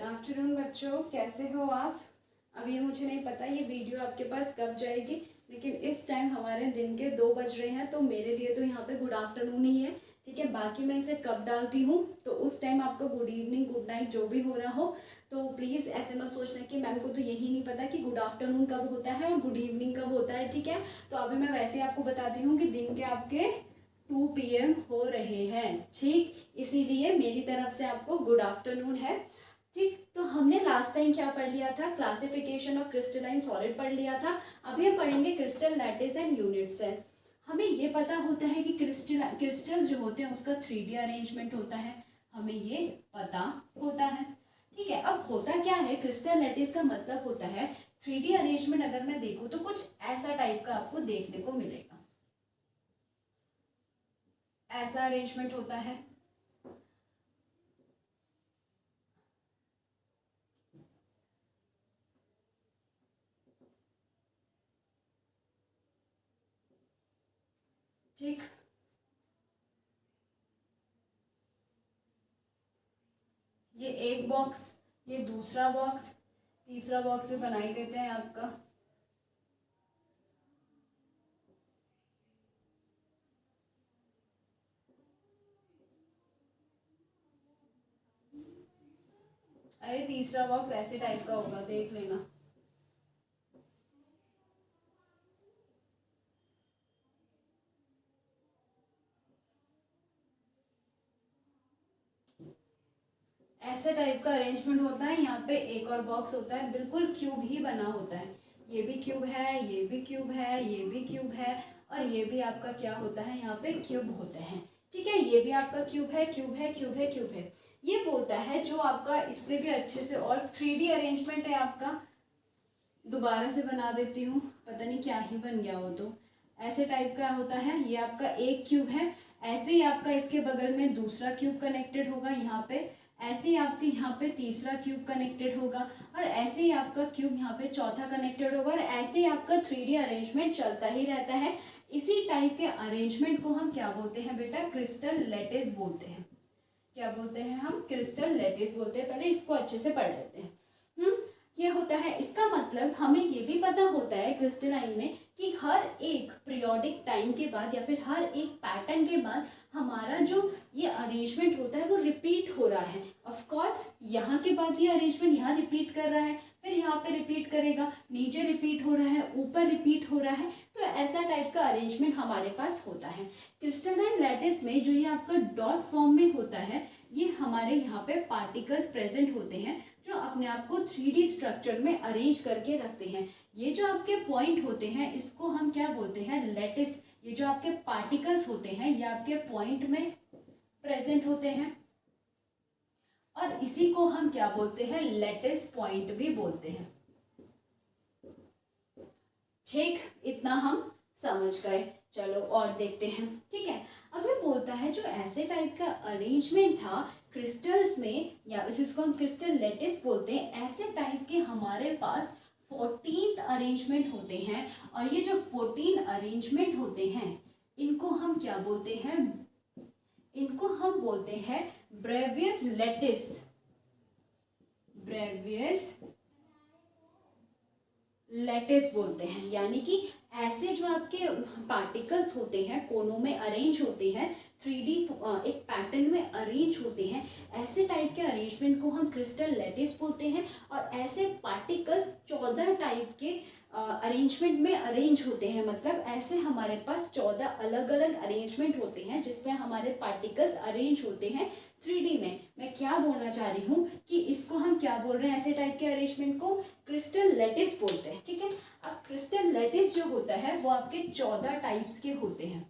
Good afternoon बच्चों, कैसे हो आप। अब ये मुझे नहीं पता ये वीडियो आपके पास कब जाएगी, लेकिन इस टाइम हमारे दिन के 2 बज रहे हैं, तो मेरे लिए तो यहाँ पे गुड आफ्टरनून ही है। ठीक है, बाकी मैं इसे कब डालती हूँ तो उस टाइम आपको गुड इवनिंग गुड नाइट जो भी हो रहा हो, तो प्लीज़ ऐसे मत सोचना कि मैम को तो यही नहीं पता कि गुड आफ्टरनून कब होता है और गुड इवनिंग कब होता है। ठीक है, तो अभी मैं वैसे आपको बताती हूँ कि दिन के आपके 2 PM हो रहे हैं। ठीक, इसीलिए मेरी तरफ से आपको गुड आफ्टरनून है। ठीक, तो हमने लास्ट टाइम क्या पढ़ लिया था, क्लासिफिकेशन ऑफ क्रिस्टलाइन सॉलिड पढ़ लिया था। अभी हम पढ़ेंगे क्रिस्टल लैटिस एंड यूनिट्स है। हमें ये पता होता है कि क्रिस्टल्स जो होते हैं उसका 3D अरेंजमेंट होता है, हमें ये पता होता है। ठीक है, अब होता क्या है, क्रिस्टल लैटिस का मतलब होता है 3D अरेंजमेंट। अगर मैं देखूँ तो कुछ ऐसा टाइप का आपको देखने को मिलेगा, ऐसा अरेंजमेंट होता है। ठीक, ये एक बॉक्स, ये दूसरा बॉक्स, तीसरा बॉक्स भी बना ही देते हैं आपका। अरे तीसरा बॉक्स ऐसे टाइप का होगा, देख लेना। ऐसे टाइप का अरेंजमेंट होता है। यहाँ पे एक और बॉक्स होता है, बिल्कुल क्यूब ही बना होता है। ये भी क्यूब है, ये भी क्यूब है, ये भी क्यूब है, और ये भी आपका क्या होता है, यहाँ पे क्यूब होते हैं। ठीक है, ये भी आपका क्यूब है, क्यूब है, क्यूब है, क्यूब है। ये बोलता है जो आपका इससे भी अच्छे से और 3D अरेंजमेंट है आपका। दोबारा से बना देती हूँ, पता नहीं क्या ही बन गया वो। तो ऐसे टाइप का होता है, ये आपका एक क्यूब है। ऐसे ही आपका इसके बगल में दूसरा क्यूब कनेक्टेड होगा यहाँ पे, ऐसे ही आपके यहाँ पे तीसरा क्यूब कनेक्टेड होगा, और ऐसे ही आपका क्यूब यहाँ पे चौथा कनेक्टेड होगा, और ऐसे ही आपका 3D अरेंजमेंट चलता ही रहता है। इसी टाइप के अरेंजमेंट को हम क्या बोलते हैं बेटा, क्रिस्टल लैटिस बोलते हैं। क्या बोलते हैं हम, क्रिस्टल लैटिस बोलते हैं। पहले इसको अच्छे से पढ़ लेते हैं। ये होता है, इसका मतलब हमें ये भी पता होता है क्रिस्टलाइन में कि हर एक पीरियोडिक टाइम के बाद या फिर हर एक पैटर्न के बाद हमारा जो ये अरेंजमेंट होता है वो रिपीट हो रहा है। ऑफ कोर्स यहाँ के बाद ये अरेंजमेंट यहाँ रिपीट कर रहा है, फिर यहाँ पे रिपीट करेगा, नीचे रिपीट हो रहा है, ऊपर रिपीट हो रहा है। तो ऐसा टाइप का अरेंजमेंट हमारे पास होता है। क्रिस्टलाइन लैटिस में जो ये आपका डॉट फॉर्म में होता है, ये हमारे यहाँ पे पार्टिकल्स प्रेजेंट होते हैं जो अपने आप को 3D स्ट्रक्चर में अरेंज करके रखते हैं। ये जो आपके पॉइंट होते हैं इसको हम क्या बोलते हैं, लैटिस। ये जो आपके पार्टिकल्स होते हैं ये आपके पॉइंट में प्रेजेंट होते हैं, और इसी को हम क्या बोलते हैं, लैटिस पॉइंट भी बोलते हैं। ठीक, इतना हम समझ गए। चलो और देखते हैं। ठीक है, अब ये बोलता है जो ऐसे टाइप का अरेंजमेंट था क्रिस्टल्स में, या इसको हम क्रिस्टल लैटिस बोलते हैं, ऐसे टाइप के हमारे पास 14 अरेंजमेंट होते हैं। और ये जो 14 अरेंजमेंट होते हैं इनको हम क्या बोलते हैं, इनको हम बोलते हैं ब्रेवियस लैटिस। ब्रेवियस लैटिस बोलते हैं, यानी कि ऐसे जो आपके पार्टिकल्स होते हैं कोनों में अरेंज होते हैं, 3D एक पैटर्न में अरेंज होते हैं, ऐसे टाइप के अरेंजमेंट को हम क्रिस्टल लैटिस बोलते हैं। और ऐसे पार्टिकल्स 14 टाइप के अरेंजमेंट में अरेंज होते हैं। मतलब ऐसे हमारे पास 14 अलग अलग अरेंजमेंट होते हैं जिसमें हमारे पार्टिकल्स अरेंज होते हैं 3D में। मैं क्या बोलना चाह रही हूँ कि इसको हम क्या बोल रहे हैं, ऐसे टाइप के अरेंजमेंट को क्रिस्टल लैटिस बोलते हैं। ठीक है, अब क्रिस्टल लैटिस जो होता है वो आपके 14 टाइप्स के होते हैं,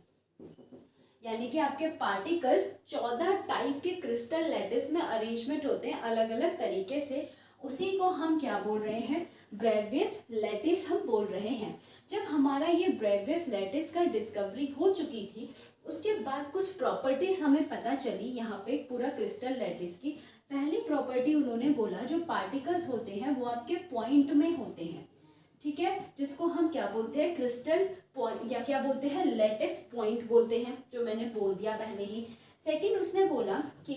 यानी कि आपके पार्टिकल 14 टाइप के क्रिस्टल लैटिस में अरेंजमेंट होते हैं अलग अलग तरीके से। उसी को हम क्या बोल रहे हैं, ब्रेवियस लैटिस हम बोल रहे हैं। जब हमारा ये ब्रेवियस लैटिस का डिस्कवरी हो चुकी थी उसके बाद कुछ प्रॉपर्टीज हमें पता चली यहाँ पे पूरा क्रिस्टल लैटिस की। पहली प्रॉपर्टी उन्होंने बोला जो पार्टिकल्स होते हैं वो आपके पॉइंट में होते हैं। ठीक है, जिसको हम क्या बोलते हैं, क्रिस्टल पॉइंट, या क्या बोलते हैं, लैटिस पॉइंट बोलते हैं, जो मैंने बोल दिया पहले ही। सेकंड उसने बोला कि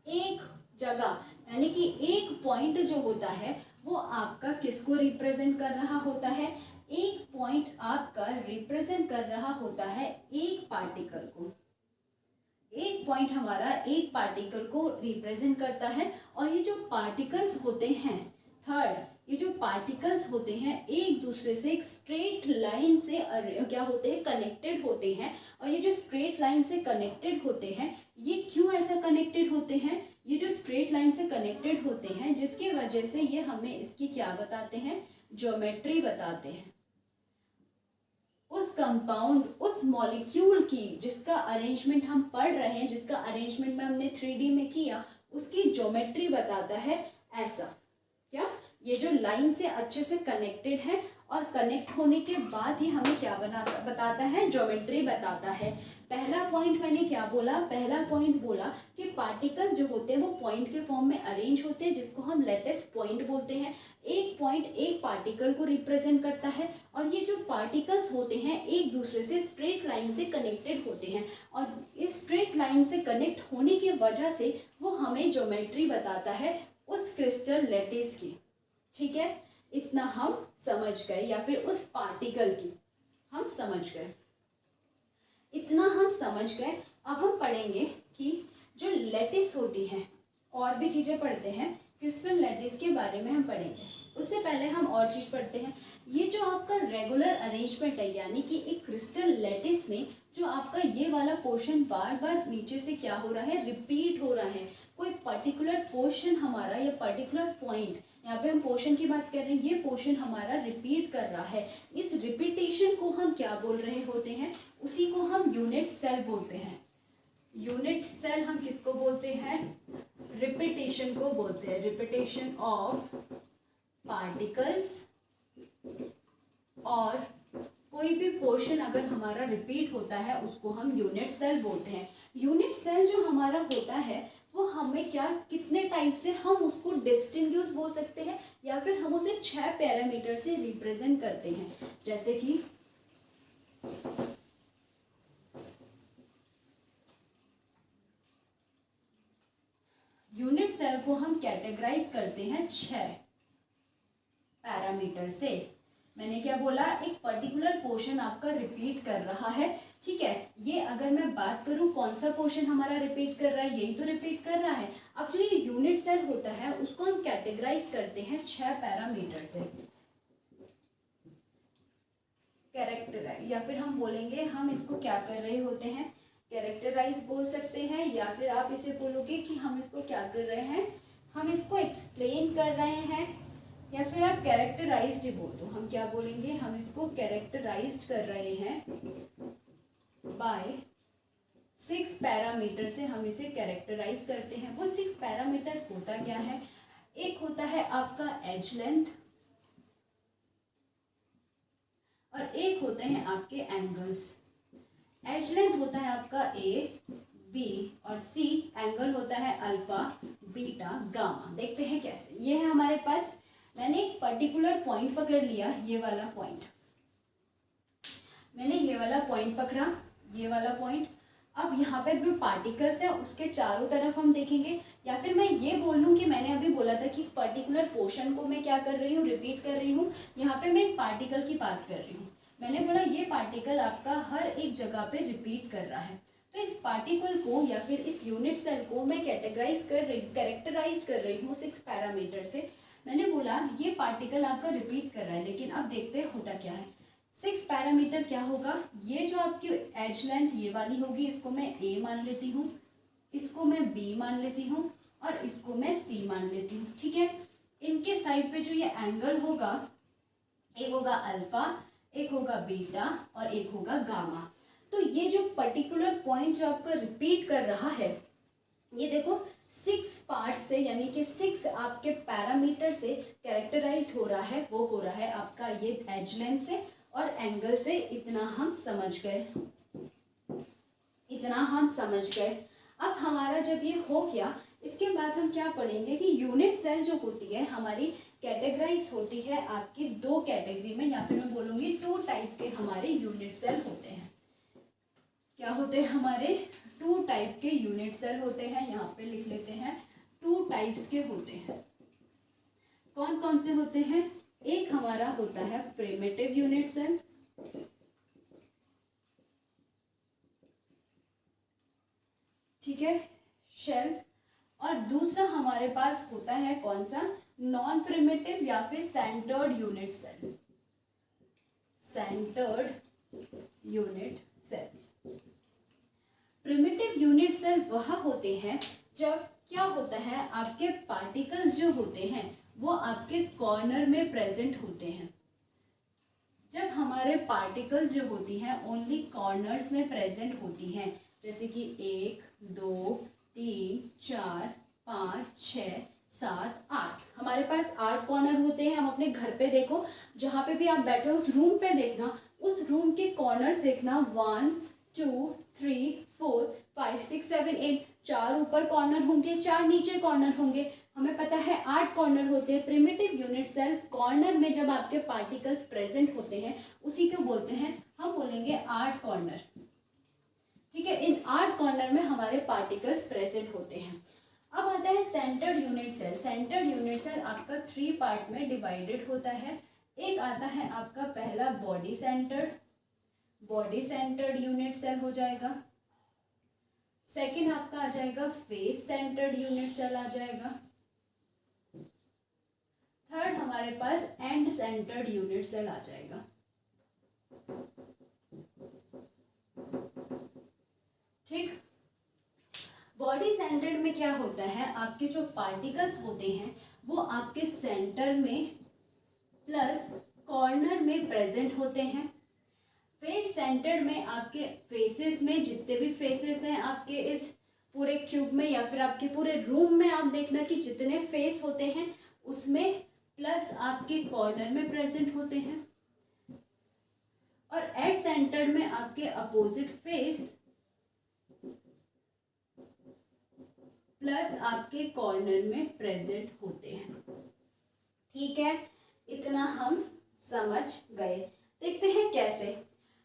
एक जगह यानी कि एक पॉइंट जो होता है वो आपका किसको रिप्रेजेंट कर रहा होता है, एक पॉइंट आपका रिप्रेजेंट कर रहा होता है एक पार्टिकल को, एक पॉइंट हमारा एक पार्टिकल को रिप्रेजेंट करता है। और ये जो पार्टिकल्स होते हैं, थर्ड, ये जो पार्टिकल्स होते हैं एक दूसरे से एक स्ट्रेट लाइन से क्या होते हैं, कनेक्टेड होते हैं। और ये जो स्ट्रेट लाइन से कनेक्टेड होते हैं, ये क्यों ऐसा कनेक्टेड होते हैं, ये जो स्ट्रेट लाइन से कनेक्टेड होते हैं जिसकी वजह से ये हमें इसकी क्या बताते हैं, ज्योमेट्री बताते हैं। उस कंपाउंड, उस मॉलिक्यूल की जिसका अरेंजमेंट हम पढ़ रहे हैं, जिसका अरेंजमेंट में हमने 3D में किया, उसकी ज्योमेट्री बताता है ऐसा। क्या, ये जो लाइन से अच्छे से कनेक्टेड है और कनेक्ट होने के बाद ही हमें क्या बताता है, ज्योमेट्री बताता है। पहला पॉइंट मैंने क्या बोला, पहला पॉइंट बोला कि पार्टिकल्स जो होते हैं वो पॉइंट के फॉर्म में अरेंज होते हैं जिसको हम लेटिस पॉइंट बोलते हैं। एक पॉइंट एक पार्टिकल को रिप्रेजेंट करता है और ये जो पार्टिकल्स होते हैं एक दूसरे से स्ट्रेट लाइन से कनेक्टेड होते हैं और इस स्ट्रेट लाइन से कनेक्ट होने की वजह से वो हमें ज्योमेट्री बताता है उस क्रिस्टल लेटिस की। ठीक है, इतना हम समझ गए, या फिर उस पार्टिकल की हम समझ गए, इतना हम समझ गए। अब हम पढ़ेंगे कि जो लेटिस होती है, और भी चीज़ें पढ़ते हैं, क्रिस्टल लेटिस के बारे में हम पढ़ेंगे। उससे पहले हम और चीज़ पढ़ते हैं। ये जो आपका रेगुलर अरेंजमेंट है, यानी कि एक क्रिस्टल लेटिस में जो आपका ये वाला पोर्शन बार बार नीचे से क्या हो रहा है, रिपीट हो रहा है। कोई पर्टिकुलर पोर्शन हमारा या पर्टिकुलर पॉइंट, यहाँ पे हम पोर्शन की बात कर रहे हैं, ये पोर्शन हमारा रिपीट कर रहा है। इस रिपीटेशन को हम क्या बोल रहे होते हैं, उसी को हम यूनिट सेल बोलते हैं। यूनिट सेल हम किसको बोलते हैं, रिपीटेशन को बोलते हैं। रिपीटेशन ऑफ पार्टिकल्स, और कोई भी पोर्शन अगर हमारा रिपीट होता है उसको हम यूनिट सेल बोलते हैं। यूनिट सेल जो हमारा होता है वो हमें क्या, कितने टाइप से हम उसको डिस्टिंग्विश बोल सकते हैं, या फिर हम उसे 6 पैरामीटर से रिप्रेजेंट करते हैं। जैसे कि यूनिट सेल को हम कैटेगराइज करते हैं 6 पैरामीटर से। मैंने क्या बोला, एक पर्टिकुलर पोर्शन आपका रिपीट कर रहा है। ठीक है, ये अगर मैं बात करूं कौन सा पोर्शन हमारा रिपीट कर रहा है, यही तो रिपीट कर रहा है। अब जो ये यूनिट सेल होता है उसको हम कैटेगराइज करते हैं 6 पैरामीटर से। कैरेक्टराइज, या फिर हम बोलेंगे, हम इसको क्या कर रहे होते हैं, कैरेक्टराइज बोल सकते हैं, या फिर आप इसे बोलोगे कि हम इसको क्या कर रहे हैं, हम इसको एक्सप्लेन कर रहे हैं, या फिर आप कैरेक्टराइज्ड ही बोल दो। हम क्या बोलेंगे, हम इसको कैरेक्टराइज्ड कर रहे हैं बाय 6 पैरामीटर से, हम इसे कैरेक्टराइज करते हैं। वो 6 पैरामीटर होता क्या है, एक होता है आपका एज लेंथ, और एक होते हैं आपके एंगल्स। एज लेंथ होता है आपका ए, बी और सी, एंगल होता है अल्फा, बीटा, गामा। देखते हैं कैसे। ये है हमारे पास, मैंने एक पर्टिकुलर पॉइंट पकड़ लिया, ये वाला पॉइंट, मैंने ये वाला पॉइंट पकड़ा, ये वाला पॉइंट। अब यहाँ पे जो पार्टिकल्स है उसके चारों तरफ हम देखेंगे, या फिर मैं ये बोल लूँ कि मैंने अभी बोला था कि पर्टिकुलर पोर्शन को मैं क्या कर रही हूँ, रिपीट कर रही हूँ। यहाँ पे मैं एक पार्टिकल की बात कर रही हूँ। मैंने बोला ये पार्टिकल आपका हर एक जगह पे रिपीट कर रहा है, तो इस पार्टिकल को या फिर इस यूनिट सेल को मैं कैरेक्टराइज कर रही हूँ 6 पैरामीटर से। मैंने बोला ये पार्टिकल आपका रिपीट कर रहा है, लेकिन अब देखते हैं होता क्या है। 6 पैरामीटर क्या होगा, ये जो आपकी एज लेंथ ये वाली होगी, इसको मैं ए मान लेती हूँ, इसको मैं बी मान लेती हूँ, और इसको मैं सी मान लेती हूँ। ठीक है, इनके साइड पे जो ये एंगल होगा, एक होगा अल्फा, एक होगा बीटा और एक होगा गामा। तो ये जो पर्टिकुलर पॉइंट जो आपका रिपीट कर रहा है, ये देखो 6 पार्ट से, यानी कि 6 आपके पैरामीटर से कैरेक्टराइज हो रहा है। वो हो रहा है आपका ये एज लेंथ से और एंगल से। इतना हम समझ गए, इतना हम समझ गए। अब हमारा जब ये हो गया, इसके बाद हम क्या पढ़ेंगे कि यूनिट सेल जो होती है हमारी कैटेगराइज होती है आपकी 2 कैटेगरी में, या फिर मैं बोलूँगी 2 टाइप के हमारे यूनिट सेल होते हैं। क्या होते हैं हमारे 2 टाइप के यूनिट सेल होते हैं, यहाँ पे लिख लेते हैं 2 टाइप टाइप्स के होते हैं। कौन कौन से होते हैं? एक हमारा होता है प्रिमिटिव यूनिट सेल, ठीक है, शेल। और दूसरा हमारे पास होता है कौन सा? नॉन प्रिमिटिव या फिर centered unit cell, centered unit cells. Primitive unit cell वह होते हैं जब क्या होता है, आपके पार्टिकल्स जो होते हैं वो आपके कॉर्नर में प्रेजेंट होते हैं। जब हमारे पार्टिकल्स जो होती हैं ओनली कॉर्नर्स में प्रेजेंट होती हैं, जैसे कि 1 2 3 4 5 6 7 8, हमारे पास 8 कॉर्नर होते हैं। हम अपने घर पे देखो, जहाँ पे भी आप बैठे हो उस रूम पे देखना, उस रूम के कॉर्नर्स देखना, 1 2 3 4 5 6 7 8, 4 ऊपर कॉर्नर होंगे, 4 नीचे कॉर्नर होंगे। हमें पता है 8 कॉर्नर होते हैं। प्रिमिटिव यूनिट सेल कॉर्नर में जब आपके पार्टिकल्स प्रेजेंट होते हैं उसी को बोलते हैं, हम बोलेंगे 8 कॉर्नर, ठीक है। इन 8 कॉर्नर में हमारे पार्टिकल्स प्रेजेंट होते हैं। अब आता है centered unit cell. Centered unit cell आपका 3 पार्ट में डिवाइडेड होता है। एक आता है आपका पहला बॉडी सेंटर्ड यूनिट सेल हो जाएगा। सेकंड आपका आ जाएगा फेस सेंटर्ड यूनिट सेल आ जाएगा। थर्ड हमारे पास एंड सेंटर्ड यूनिट सेल आ जाएगा। ठीक, बॉडी सेंटर्ड में क्या होता है, आपके जो पार्टिकल्स होते हैं वो आपके सेंटर में प्लस कॉर्नर में प्रेजेंट होते हैं। फेस सेंटर्ड में आपके फेसेस में जितने भी फेसेस हैं आपके इस पूरे क्यूब में या फिर आपके पूरे रूम में, आप देखना कि जितने फेस होते हैं उसमें प्लस आपके कॉर्नर में प्रेजेंट होते हैं। और एट सेंटर में आपके अपोजिट फेस प्लस आपके कॉर्नर में प्रेजेंट होते हैं। ठीक है, इतना हम समझ गए। देखते हैं कैसे।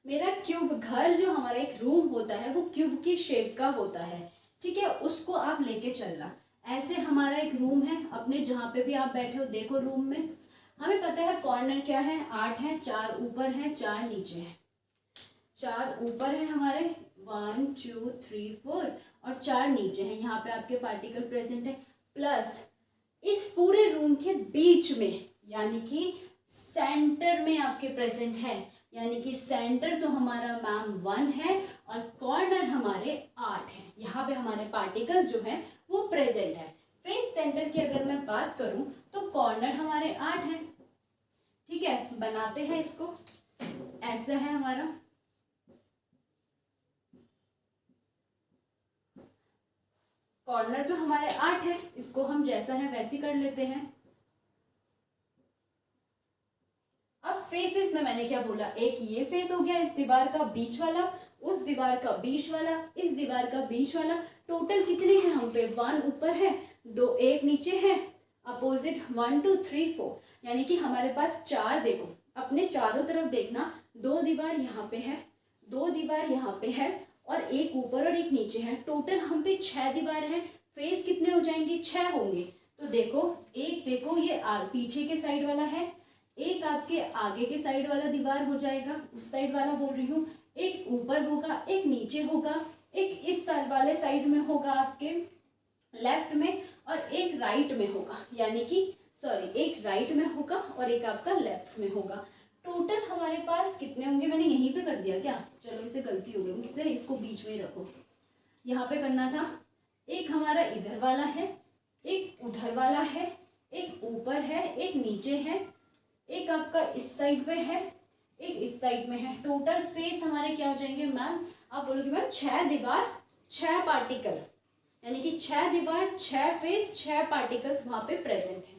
मेरा क्यूब, घर जो हमारा एक रूम होता है वो क्यूब की शेप का होता है, ठीक है। उसको आप लेके चलना। ऐसे हमारा एक रूम है, अपने जहाँ पे भी आप बैठे हो देखो रूम में, हमें पता है कॉर्नर क्या है, 8 है, 4 ऊपर है 4 नीचे है। 4 ऊपर है हमारे, 1 2 3 4, और 4 नीचे हैं। यहाँ पे आपके पार्टिकल प्रेजेंट है। प्लस इस पूरे रूम के बीच में यानी कि सेंटर में आपके प्रेजेंट है, यानी कि सेंटर तो हमारा मैम 1 है और कॉर्नर हमारे 8 हैं। यहाँ पे हमारे पार्टिकल्स जो हैं वो प्रेजेंट है। फेस सेंटर की अगर मैं बात करूं तो कॉर्नर हमारे 8 हैं, ठीक है। बनाते हैं इसको, ऐसा है हमारा। कॉर्नर तो हमारे 8 है, इसको हम जैसा है वैसे कर लेते हैं। अब फेसेस में मैंने क्या बोला, एक ये फेस हो गया, इस दीवार का बीच वाला, उस दीवार का बीच वाला, इस दीवार का बीच वाला। टोटल कितने हैं हम पे, 1 ऊपर है, 2 1 नीचे है, अपोजिट 1 2 3 4, यानी कि हमारे पास 4। देखो अपने चारों तरफ देखना, 2 दीवार यहाँ पे है, 2 दीवार यहाँ पे है, और एक ऊपर और एक नीचे है। टोटल हम पे 6 दीवार हैं। फेस कितने हो जाएंगे, 6 होंगे। तो देखो, एक देखो ये पीछे के साइड वाला है, एक आपके आगे के साइड वाला दीवार हो जाएगा, उस साइड वाला बोल रही हूँ। एक ऊपर होगा, एक नीचे होगा, एक इस साइड वाले साइड में होगा आपके लेफ्ट में, और एक राइट में होगा, यानी कि एक राइट में होगा और एक आपका लेफ्ट में होगा। टोटल हमारे पास कितने होंगे, मैंने यहीं पे कर दिया क्या, चलो इसे गलती हो गई मुझसे, इसको बीच में ही रखो, यहाँ पे करना था। एक हमारा इधर वाला है, एक उधर वाला है, एक ऊपर है, एक नीचे है, एक आपका इस साइड पे है, एक इस साइड में है। टोटल फेस हमारे क्या हो जाएंगे मैम, आप बोलोगे मैम 6 दीवार 6 पार्टिकल, यानी कि 6 दीवार 6 फेस 6 पार्टिकल्स वहां पे प्रेजेंट है।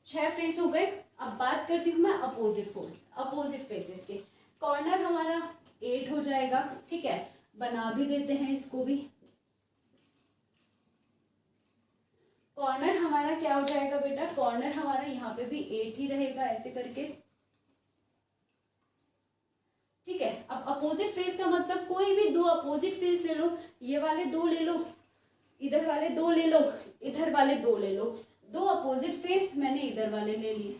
6 फेस हो गए। अब बात करती हूँ मैं अपोजिट फेसेस के। कॉर्नर हमारा 8 हो जाएगा, ठीक है। बना भी देते हैं इसको भी। कॉर्नर हमारा क्या हो जाएगा बेटा, कॉर्नर हमारा यहाँ पे भी 8 ही रहेगा, ऐसे करके, ठीक है। अब अपोजिट फेस का मतलब कोई भी 2 अपोजिट फेस ले लो, ये वाले 2 ले लो, इधर वाले 2 ले लो, इधर वाले 2 ले लो, 2 अपोजिट फेस मैंने इधर वाले ले लिए,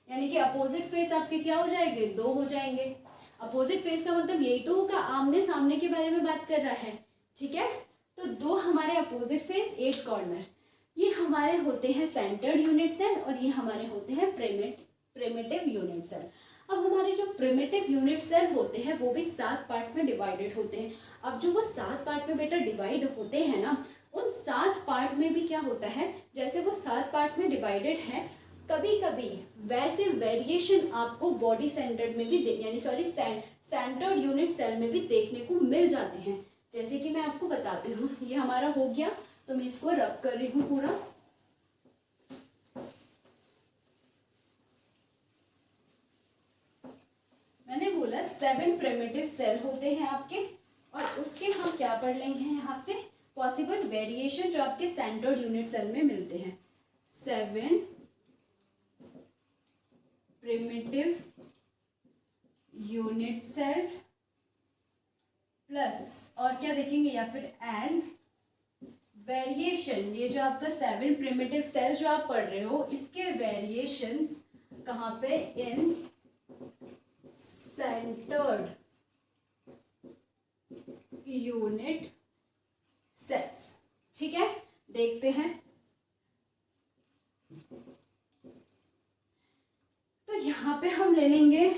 यानी कि अपोजिट फेस आपके क्या हो जाएंगे, 2 हो जाएंगे। अपोजिट फेस का मतलब यही तो होगा, आमने सामने के बारे में बात कर रहा है, ठीक है। तो 2 हमारे अपोजिट फेस, 8 कॉर्नर, ये हमारे होते हैं सेंटर्ड यूनिट सेल और ये हमारे होते हैं प्रिमिटिव यूनिट सेल। अब हमारे जो प्रिमिटिव यूनिट सेल होते हैं वो भी 7 पार्ट में डिवाइडेड होते हैं। अब जो वो 7 पार्ट में बेटा डिवाइड होते हैं ना, उन 7 पार्ट में भी क्या होता है, जैसे वो 7 पार्ट में डिवाइडेड है, कभी कभी वैसे वेरिएशन आपको बॉडी सेंटर्ड में भी यानी सेंटर्ड यूनिट सेल में भी देखने को मिल जाते हैं। जैसे कि मैं आपको बताती हूँ, ये हमारा हो गया, तो मैं इसको रब कर रही हूँ पूरा। मैंने बोला 7 प्रिमिटिव सेल होते हैं आपके, और उसके हम क्या पढ़ लेंगे यहाँ से, पॉसिबल वेरिएशन जो आपके सेंटर्ड यूनिट सेल में मिलते हैं। 7 प्रिमिटिव यूनिट सेल्स प्लस, और क्या देखेंगे, या फिर एंड वेरिएशन, ये जो आपका 7 प्रिमिटिव सेल जो आप पढ़ रहे हो, इसके वेरिएशंस कहाँ पे, इन सेंटर्ड यूनिट सेल्स, ठीक है। देखते हैं, तो यहाँ पे हम ले लेंगे,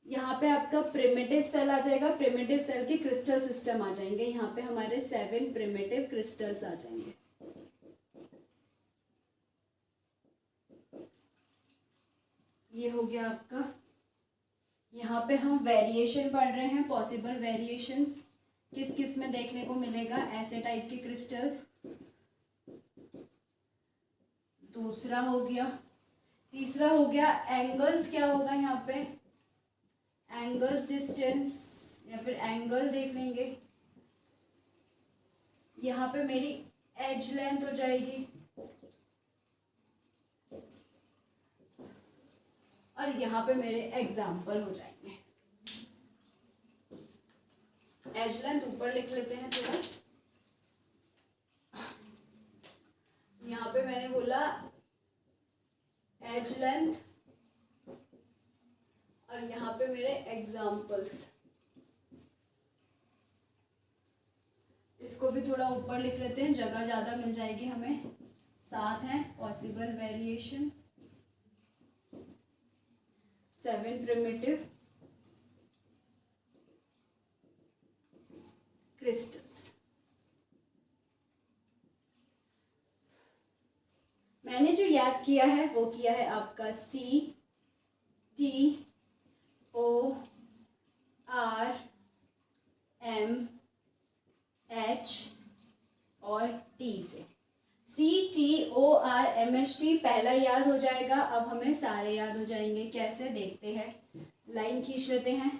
यहाँ पे आपका प्रिमिटिव सेल आ जाएगा, प्रिमिटिव सेल के क्रिस्टल सिस्टम आ जाएंगे, यहाँ पे हमारे 7 प्रिमिटिव क्रिस्टल्स आ जाएंगे। ये हो गया आपका। यहाँ पे हम वेरिएशन पढ़ रहे हैं, पॉसिबल वेरिएशंस किस किस में देखने को मिलेगा, ऐसे टाइप के क्रिस्टल्स। दूसरा हो गया, तीसरा हो गया एंगल्स, क्या होगा यहाँ पे, एंगल्स डिस्टेंस या फिर एंगल देख लेंगे। यहाँ पे मेरी एज लेंथ हो जाएगी, और यहाँ पे मेरे एग्जाम्पल हो जाएंगे। एज लेंथ ऊपर लिख लेते हैं थोड़ा, यहाँ पे मैंने बोला एज लेंथ, और यहाँ पे मेरे एग्जाम्पल्स, इसको भी थोड़ा ऊपर लिख लेते हैं, जगह ज़्यादा मिल जाएगी हमें। 7 है पॉसिबल वेरिएशन, 7 प्रिमिटिव क्रिस्टल्स। मैंने जो याद किया है वो किया है आपका CTOR MH और T से। CTOR MHT पहला याद हो जाएगा, अब हमें सारे याद हो जाएंगे। कैसे देखते हैं, लाइन खींच लेते हैं।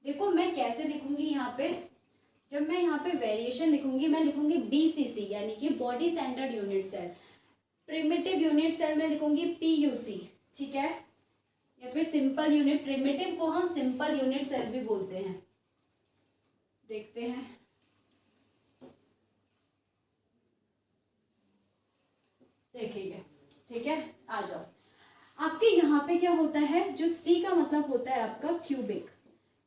देखो मैं कैसे लिखूंगी यहाँ पे, जब मैं यहाँ पे वेरिएशन लिखूंगी, मैं लिखूंगी BCC यानी कि body centered unit cell. Primitive unit cell में लिखूंगी PUC, ठीक है, या फिर सिंपल यूनिट, प्रिमिटिव को हम सिंपल यूनिट सेल भी बोलते हैं। देखते हैं, देखिए, ठीक है, आ जाओ। आपके यहाँ पे क्या होता है, जो C का मतलब होता है आपका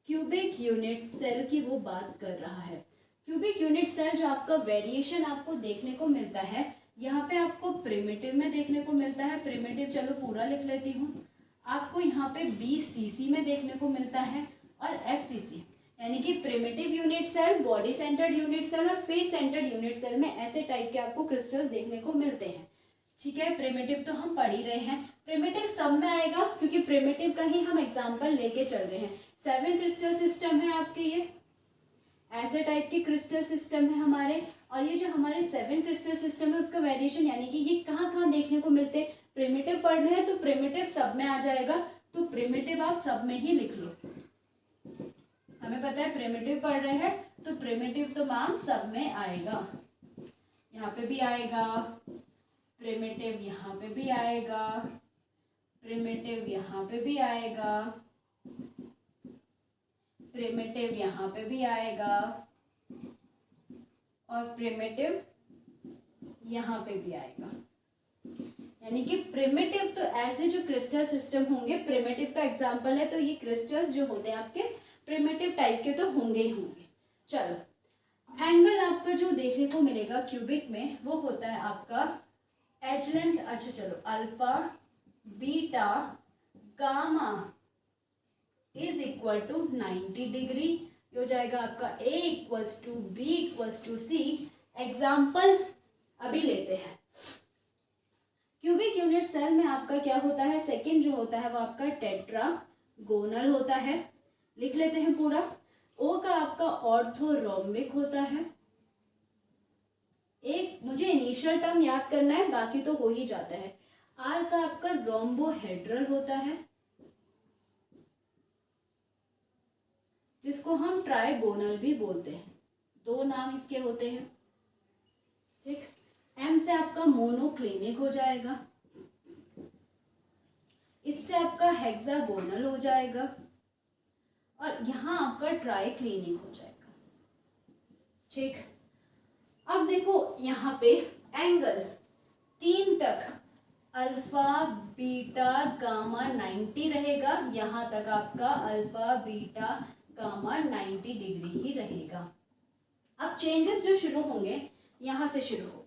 क्यूबिक यूनिट सेल की वो बात कर रहा है। क्यूबिक यूनिट सेल जो आपका वेरिएशन आपको देखने को मिलता है, यहाँ पे आपको प्रिमिटिव में देखने को मिलता है। प्रिमिटिव चलो पूरा लिख लेती हूँ। आपको यहाँ पे BCC में देखने को मिलता है, और FCC यानी कि primitive unit cell, body centered unit cell और फेस सेंटर्ड यूनिट सेल में ऐसे टाइप के आपको क्रिस्टल्स देखने को मिलते हैं, ठीक है। प्रिमिटिव तो हम पढ़ ही रहे हैं, प्रिमिटिव सब में आएगा क्योंकि प्रिमिटिव का ही हम एग्जाम्पल लेके चल रहे हैं। 7 क्रिस्टल सिस्टम है आपके, ये ऐसे टाइप के क्रिस्टल सिस्टम है हमारे। और ये जो हमारे 7 क्रिस्टल सिस्टम है उसका वेरिएशन यानी कि ये कहाँ कहाँ देखने को मिलते हैं। प्रिमिटिव पढ़ रहे हैं तो प्रिमिटिव सब में आ जाएगा, तो प्रिमिटिव आप सब में ही लिख लो। हमें पता है प्रिमिटिव पढ़ रहे हैं तो प्रिमिटिव तो मैम सब में आएगा। यहाँ पे भी आएगा प्रिमिटिव, यहाँ पे भी आएगा प्रिमिटिव, यहाँ पे भी आएगा। प्रिमिटिव यहाँ पे भी आएगा और प्रिमिटिव यहाँ पे भी आएगा। यानी कि प्रिमिटिव तो ऐसे जो क्रिस्टल सिस्टम होंगे, प्रिमिटिव का एग्जांपल है, तो ये क्रिस्टल्स जो होते हैं आपके प्रिमिटिव टाइप के तो होंगे ही होंगे। चलो, एंगल आपका जो देखने को मिलेगा क्यूबिक में वो होता है आपका एज लेंथ। अच्छा चलो, alpha beta gamma is equal to 90 degree हो जाएगा आपका A equals to B equals to C। Example अभी लेते हैं। क्यूबिक यूनिट सेल में आपका क्या होता है, सेकंड जो होता है वो आपका टेट्रागोनल होता है। लिख लेते हैं पूरा। O का आपका ऑर्थोरोम्बिक होता है। एक मुझे इनिशियल टर्म याद करना है, बाकी तो हो ही जाता है। R का आपका रोम्बोहेड्रल होता है, जिसको हम ट्राइगोनल भी बोलते हैं। दो नाम इसके होते हैं, ठीक। M से आपका मोनोक्लिनिक हो जाएगा, इससे आपका हेक्सागोनल हो जाएगा और यहाँ आपका ट्राइक्लिनिक हो जाएगा, ठीक। अब देखो यहाँ पे एंगल 3 तक अल्फा बीटा गामा 90 रहेगा। यहाँ तक आपका अल्फा बीटा गामा 90 डिग्री ही रहेगा। अब चेंजेस जो शुरू होंगे यहाँ से शुरू होंगे।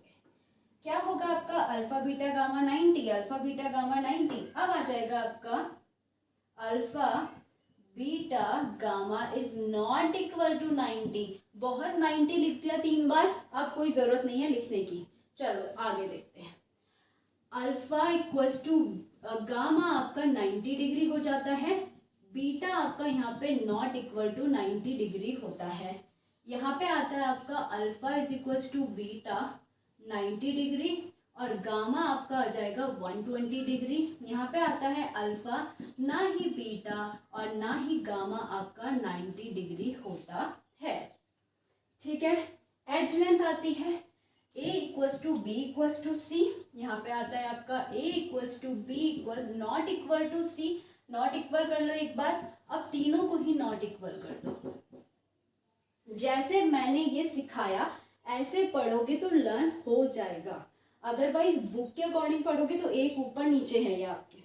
क्या होगा आपका alpha beta gamma 90, alpha beta gamma 90। अब आ जाएगा आपका alpha beta gamma is not equal to 90। बहुत 90 लिख दिया 3 बार, अब कोई जरूरत नहीं है लिखने की। चलो आगे देखते हैं। अल्फा इक्वल्स टू गामा आपका 90 डिग्री हो जाता है, बीटा आपका यहाँ पे नॉट इक्वल टू 90 डिग्री होता है। यहाँ पे आता है आपका alpha is equals to beta 90 degree और गामा आपका आ जाएगा 120 डिग्री। यहाँ पे आता है अल्फा, ना ही बीटा और ना ही गामा आपका 90 डिग्री होता है, ठीक है। एज लेंथ आती है A equals to B equals to C. यहाँ पे आता है आपका A equals to B equals not equal to C. Not equal कर लो एक बार, अब तीनों को ही नॉट इक्वल कर लो। जैसे मैंने ये सिखाया ऐसे पढ़ोगे तो लर्न हो जाएगा, अदरवाइज बुक के अकॉर्डिंग पढ़ोगे तो एक ऊपर नीचे है ये आपके।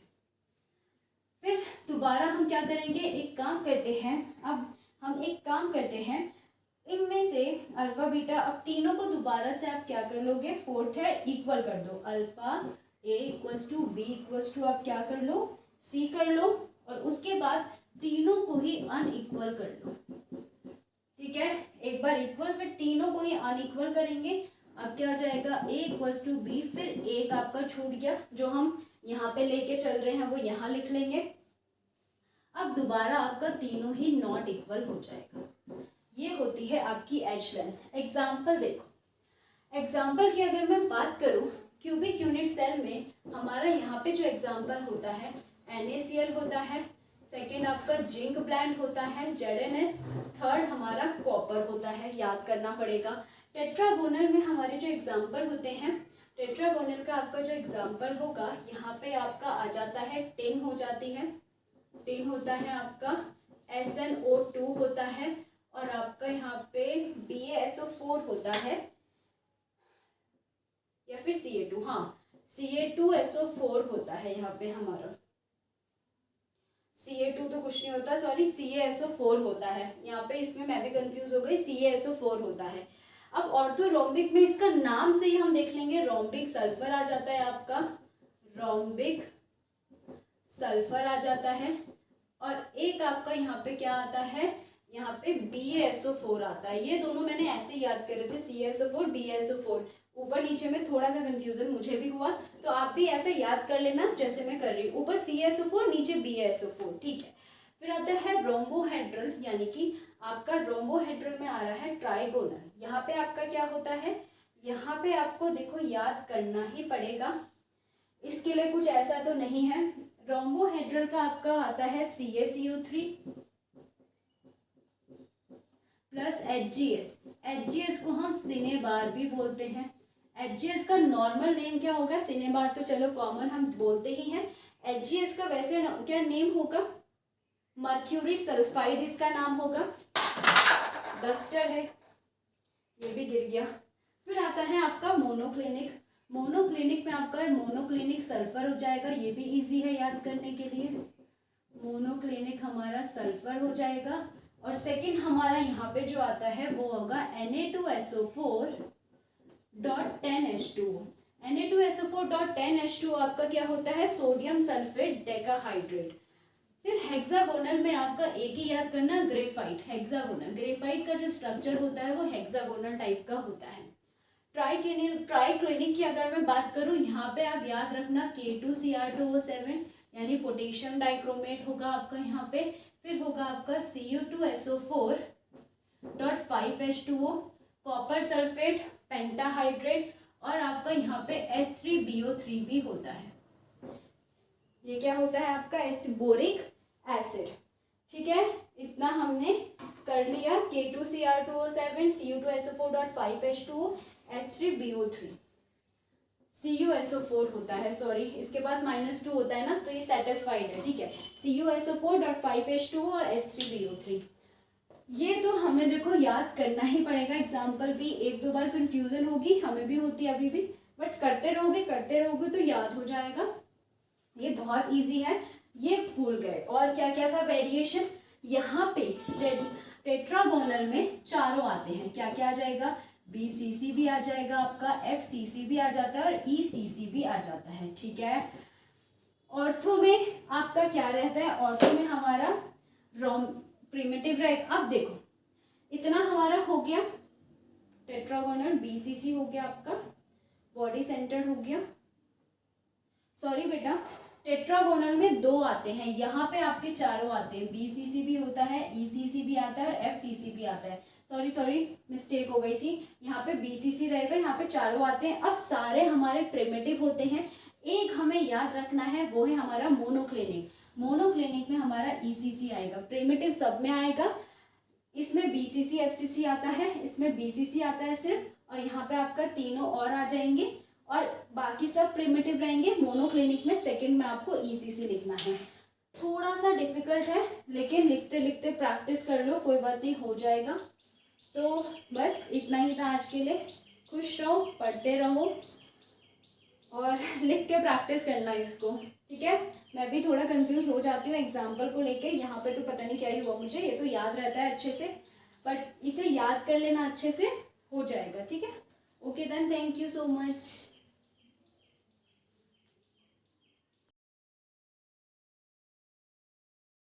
फिर दोबारा हम क्या करेंगे, एक काम करते हैं। अब हम एक काम करते हैं, इनमें से अल्फा बीटा, अब तीनों को दोबारा से आप क्या कर लोगे, फोर्थ है इक्वल कर दो। Alpha A equals to B equals to आप क्या कर लो, C कर लो और उसके बाद तीनों को ही अनइक्वल कर लो, ठीक है। एक बार इक्वल, फिर तीनों को ही अनइक्वल करेंगे। अब क्या हो जाएगा A इक्वल्स टू बी, फिर एक आपका छूट गया जो हम यहाँ पे लेके चल रहे हैं वो यहाँ लिख लेंगे। अब दोबारा आपका तीनों ही नॉट इक्वल हो जाएगा। ये होती है आपकी एज लेंथ। एग्जाम्पल देखो, एग्जाम्पल की अगर मैं बात करूँ क्यूबिक यूनिट सेल में, हमारा यहाँ पे जो एग्जाम्पल होता है NaCl होता है, सेकेंड आपका जिंक ब्लेंड होता है ZnS, थर्ड हमारा कॉपर होता है, याद करना पड़ेगा। टेट्रागोनल में हमारे जो एग्जाम्पल होते हैं, टेट्रागोनल का आपका जो एग्जाम्पल होगा यहाँ पे आपका आ जाता है टिन हो जाती है, टिन होता है आपका SnO2 होता है और आपका यहाँ पे BaSO4 होता है या फिर Ca2, हाँ Ca2SO4 होता है यहाँ पे हमारा। Ca2 तो कुछ नहीं होता, सॉरी CaSO4 होता है यहाँ पे, इसमें मैं भी कंफ्यूज हो गई, CaSO4 होता है। अब ऑर्थोरोम्बिक में इसका नाम से ही हम देख लेंगे, रोम्बिक सल्फर आ जाता है आपका, रोम्बिक सल्फर आ जाता है और एक आपका यहाँ पे क्या आता है, यहाँ पे BaSO4 आता है। ये दोनों मैंने ऐसे याद करे थे, CaSO4 BaSO4, ऊपर नीचे में थोड़ा सा कंफ्यूजन मुझे भी हुआ, तो आप भी ऐसे याद कर लेना जैसे मैं कर रही हूँ, ऊपर CaSO4 नीचे BaSO4, ठीक है। फिर आता है रोम्बोहेड्रल, यानी कि आपका रोम्बोहेड्रल में आ रहा है ट्राइगोनल। यहाँ पे आपका क्या होता है, यहाँ पे आपको देखो याद करना ही पड़ेगा, इसके लिए कुछ ऐसा तो नहीं है। रोम्बोहेड्रल का आपका आता है CaCO3 प्लस HgS। HgS को हम सिनेबार भी बोलते हैं। HgS का नॉर्मल नेम क्या होगा, सिनेबार तो चलो कॉमन हम बोलते ही हैं, HgS का वैसे क्या नेम होगा, मर्क्यूरी सल्फाइड इसका नाम होगा, डस्टर है, ये भी गिर गया। फिर आता है आपका मोनोक्लिनिक। मोनोक्लिनिक में आपका मोनोक्लिनिक सल्फर हो जाएगा, ये भी इजी है याद करने के लिए। मोनोक्लिनिक हमारा सल्फर हो जाएगा। और सेकंड हमारा यहाँ पे जो आता है वो होगा Na2SO4.10H2O। Na2SO4.10H2O आपका क्या होता है, सोडियम सल्फेट डेकाहाइड्रेट। फिर हेक्सागोनल में आपका एक ही याद करना, ग्रेफाइट। हेक्सागोनल, ग्रेफाइट का जो स्ट्रक्चर होता है वो हेक्सागोनल टाइप का होता है। ट्राइक्लिनिक की अगर मैं बात करूँ, यहाँ पे आप याद रखना K2Cr2O7 यानी पोटेशियम डाइक्रोमेट होगा आपका यहाँ पे। फिर होगा आपका Cu2SO4.5H2O, कॉपर सल्फेट, पेंटाहाइड्रेट, और आपका यहाँ पे H3BO3 भी होता है। ये क्या होता है आपका, बोरिक एसिड। ठीक है, इतना हमने कर लिया। K2Cr2O7, Cu2SO4.5H2O, H3BO3, CuSO4 होता है, सॉरी इसके पास -2 होता है ना, तो ये सेटिस्फाइड है। ठीक है, CuSO4.5H2O और H3BO3। ये तो हमें देखो याद करना ही पड़ेगा। एग्जाम्पल भी एक दो बार कंफ्यूजन होगी, हमें भी होती है अभी भी, बट करते रहोगे तो याद हो जाएगा। ये बहुत इजी है, ये भूल गए। और क्या क्या था वेरिएशन, यहाँ पे टेट्रागोनल में चारों आते हैं, क्या क्या आ जाएगा, BCC भी आ जाएगा आपका, FCC भी आ जाता है और ECC भी आ जाता है। ठीक है, ऑर्थो में आपका क्या रहता है, ऑर्थो में हमारा प्रिमिटिव रहेगा। अब देखो इतना हमारा हो गया, टेट्रागोनल BCC हो गया आपका, बॉडी सेंटर्ड हो गया। सॉरी बेटा, टेट्रागोनल में 2 आते हैं, यहाँ पे आपके चारों आते हैं, BCC भी होता है, ECC भी आता है और FCC भी आता है। सॉरी मिस्टेक हो गई थी, यहाँ पे BCC रहेगा, यहाँ पे चारों आते हैं। अब सारे हमारे प्रिमिटिव होते हैं, एक हमें याद रखना है, वो है हमारा मोनोक्लिनिक। मोनोक्लिनिक में हमारा ECC आएगा, प्रिमिटिव सब में आएगा। इसमें BCC FCC आता है, इसमें BCC आता है सिर्फ, और यहाँ पे आपका तीनों और आ जाएंगे और बाकी सब प्रिमिटिव रहेंगे। मोनोक्लिनिक में सेकंड में आपको ECC लिखना है। थोड़ा सा डिफिकल्ट है, लेकिन लिखते लिखते प्रैक्टिस कर लो, कोई बात नहीं, हो जाएगा। तो बस इतना ही था आज के लिए। खुश रहो, पढ़ते रहो और लिख के प्रैक्टिस करना इसको। ठीक है, मैं भी थोड़ा कंफ्यूज हो जाती हूँ एग्जाम्पल को लेके, यहाँ पे तो पता नहीं क्या ही हुआ मुझे, ये तो याद रहता है अच्छे से, बट इसे याद कर लेना अच्छे से, हो जाएगा। ठीक है, okay then, thank you so much.